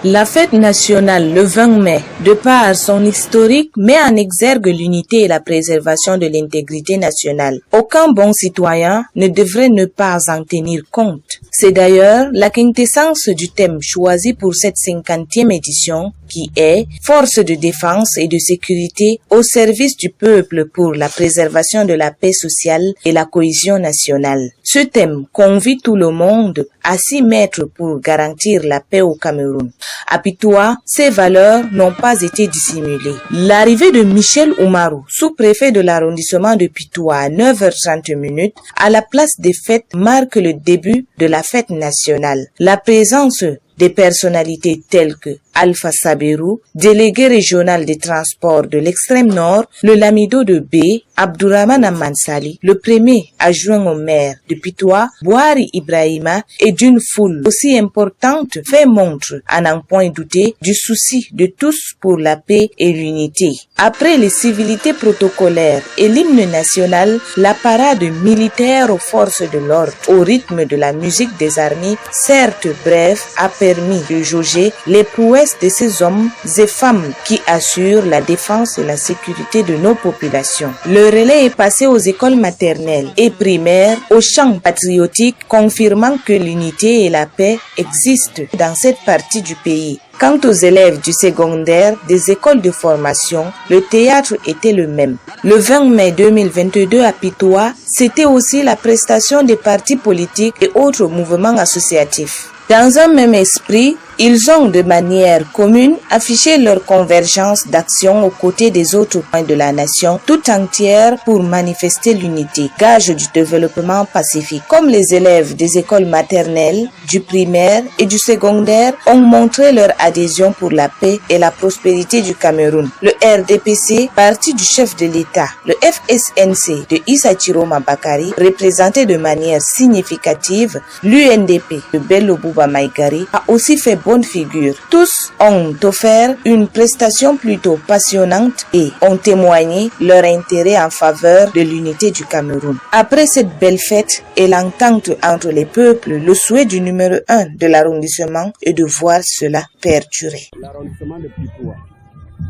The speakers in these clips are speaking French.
La fête nationale le 20 mai, de par son historique, met en exergue l'unité et la préservation de l'intégrité nationale. Aucun bon citoyen ne devrait ne pas en tenir compte. C'est d'ailleurs la quintessence du thème choisi pour cette 50e édition qui est « Force de défense et de sécurité au service du peuple pour la préservation de la paix sociale et la cohésion nationale ». Ce thème convie tout le monde à s'y mettre pour garantir la paix au Cameroun. À Pitoua, ces valeurs n'ont pas été dissimulées. L'arrivée de Michel Oumarou, sous-préfet de l'arrondissement de Pitoua à 9h30 à la place des fêtes marque le début de la fête nationale. La présence des personnalités telles que Alpha Sabirou, délégué régional des transports de l'extrême nord, le Lamido de B, Abdourahmane Amansali, le premier adjoint au maire de Pitoua, Bouhari Ibrahima, et d'une foule aussi importante fait montre, à n'en point douter, du souci de tous pour la paix et l'unité. Après les civilités protocolaires et l'hymne national, la parade militaire aux forces de l'ordre, au rythme de la musique des armées, certes brève, a permis de jauger les prouesses de ces hommes et femmes qui assurent la défense et la sécurité de nos populations. Le relais est passé aux écoles maternelles et primaires, aux chants patriotiques, confirmant que l'unité et la paix existent dans cette partie du pays. Quant aux élèves du secondaire des écoles de formation, le théâtre était le même. Le 20 mai 2022 à Pitoua, c'était aussi la prestation des partis politiques et autres mouvements associatifs. Dans un même esprit, ils ont de manière commune affiché leur convergence d'action aux côtés des autres points de la nation tout entière pour manifester l'unité, gage du développement pacifique. Comme les élèves des écoles maternelles, du primaire et du secondaire ont montré leur adhésion pour la paix et la prospérité du Cameroun. Le RDPC, parti du chef de l'État, le FSNC de Issa Chiroma Bakari, représenté de manière significative, l'UNDP de Bello Bouba Maïgari, a aussi fait bonne figure. Tous ont offert une prestation plutôt passionnante et ont témoigné leur intérêt en faveur de l'unité du Cameroun. Après cette belle fête et l'entente entre les peuples, le souhait du numéro 1 de l'arrondissement est de voir cela perdurer. L'arrondissement de Pitoua,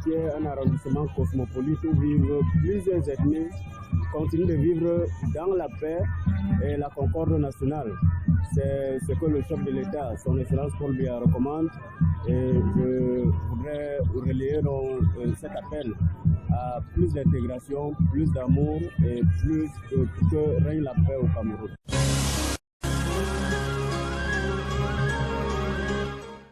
qui est un arrondissement cosmopolite où vivent plusieurs ethnies, continue de vivre dans la paix et la concorde nationale. C'est ce que le chef de l'État, son Excellence Paul Biya, recommande, et je voudrais relayer cet appel à plus d'intégration, plus d'amour et plus que règne la paix au Cameroun.